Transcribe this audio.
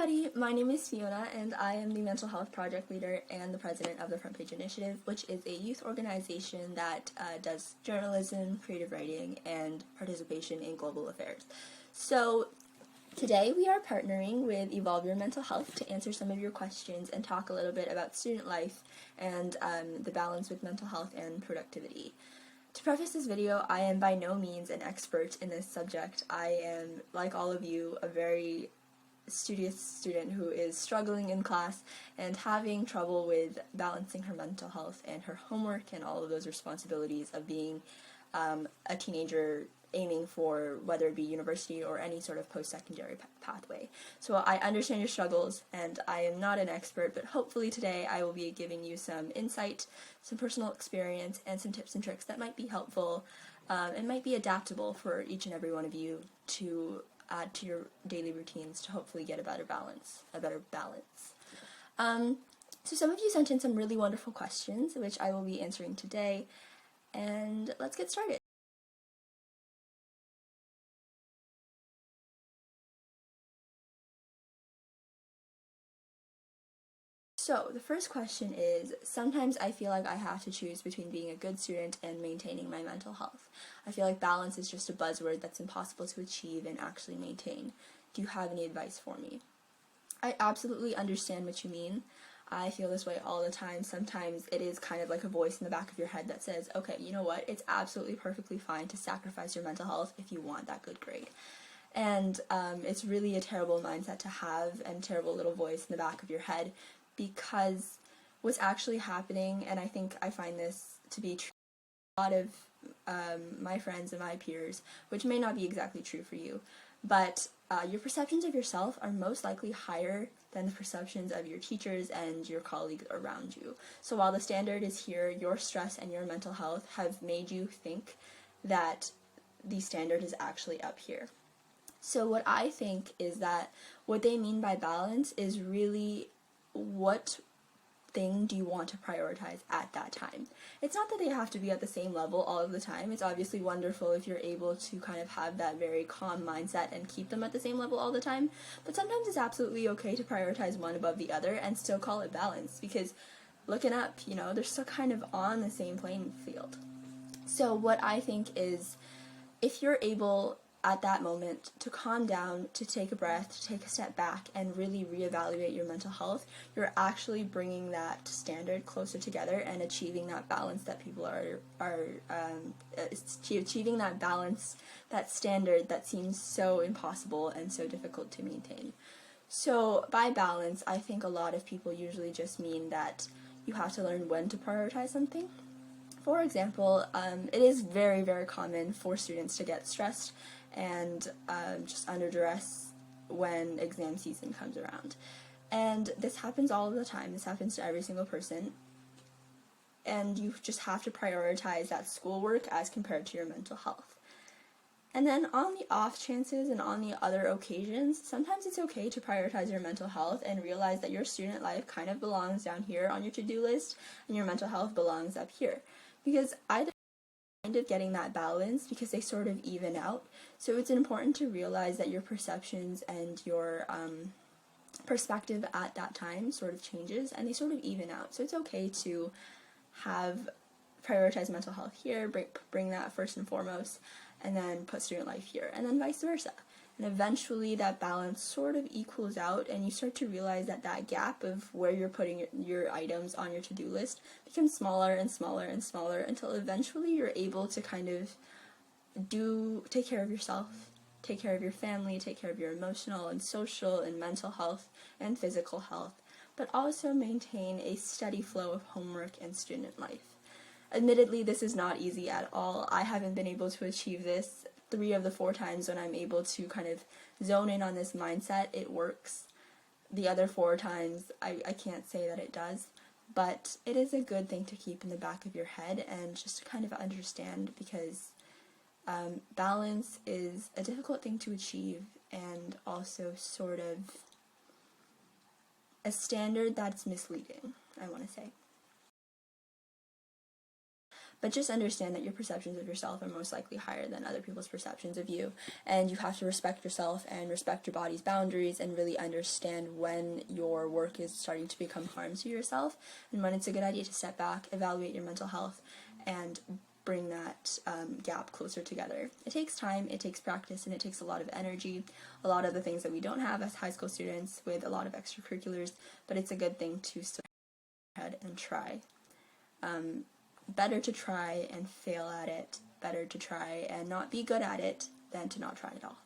everybody, my name is Fiona and I am the Mental Health Project Leader and the President of the Front Page Initiative, which is a youth organization that does journalism, creative writing, and participation in global affairs. So today we are partnering with Evolvere Mental Health to answer some of your questions and talk a little bit about student life and the balance with mental health and productivity. To preface this video, I am by no means an expert in this subject. I am, like all of you, a very studious student who is struggling in class and having trouble with balancing her mental health and her homework and all of those responsibilities of being a teenager aiming for whether it be university or any sort of post-secondary pathway. So I understand your struggles and I am not an expert, but hopefully today I will be giving you some insight, some personal experience, and some tips and tricks that might be helpful and might be adaptable for each and every one of you to add to your daily routines to hopefully get a better balance. So some of you sent in some really wonderful questions, which I will be answering today, and let's get started. So the first question is, sometimes I feel like I have to choose between being a good student and maintaining my mental health. I feel like balance is just a buzzword that's impossible to achieve and actually maintain. Do you have any advice for me? I absolutely understand what you mean. I feel this way all the time. Sometimes it is kind of like a voice in the back of your head that says, okay, you know what, it's absolutely perfectly fine to sacrifice your mental health if you want that good grade. And it's really a terrible mindset to have and a terrible little voice in the back of your head, because what's actually happening, and I think I find this to be true for a lot of my friends and my peers, which may not be exactly true for you, but your perceptions of yourself are most likely higher than the perceptions of your teachers and your colleagues around you. So while the standard is here, your stress and your mental health have made you think that the standard is actually up here. So what I think is that what they mean by balance is really, what thing do you want to prioritize at that time? It's not that they have to be at the same level all of the time. It's obviously wonderful if you're able to kind of have that very calm mindset and keep them at the same level all the time, but sometimes it's absolutely okay to prioritize one above the other and still call it balance, because looking up, you know, they're still kind of on the same playing field. So what I think is, if you're able at that moment to calm down, to take a breath, to take a step back and really reevaluate your mental health, you're actually bringing that standard closer together and achieving that balance that people are achieving that balance, that standard that seems so impossible and so difficult to maintain. So by balance, I think a lot of people usually just mean that you have to learn when to prioritize something. For example, it is very, very common for students to get stressed and just under duress when exam season comes around. And this happens all of the time. This happens to every single person. And you just have to prioritize that schoolwork as compared to your mental health. And then on the off chances and on the other occasions, sometimes it's okay to prioritize your mental health and realize that your student life kind of belongs down here on your to-do list and your mental health belongs up here. Because either kind of getting that balance, because they sort of even out. So it's important to realize that your perceptions and your perspective at that time sort of changes and they sort of even out. So it's okay to have prioritize mental health here, bring that first and foremost, and then put student life here, and then vice versa. And eventually that balance sort of equals out and you start to realize that that gap of where you're putting your items on your to-do list becomes smaller and smaller and smaller until eventually you're able to kind of take care of yourself, take care of your family, take care of your emotional and social and mental health and physical health, but also maintain a steady flow of homework and student life. Admittedly, this is not easy at all. I haven't been able to achieve this 3 of the 4 times when I'm able to kind of zone in on this mindset. It works. The other 4 times, I can't say that it does, but it is a good thing to keep in the back of your head and just to kind of understand, because balance is a difficult thing to achieve and also sort of a standard that's misleading, I want to say. but just understand that your perceptions of yourself are most likely higher than other people's perceptions of you, and you have to respect yourself and respect your body's boundaries and really understand when your work is starting to become harm to yourself and when it's a good idea to step back, evaluate your mental health, and bring that gap closer together. It takes time, it takes practice, and it takes a lot of energy, a lot of the things that we don't have as high school students with a lot of extracurriculars, but it's a good thing to still go ahead and try. Better to try and fail at it, better to try and not be good at it than to not try at all.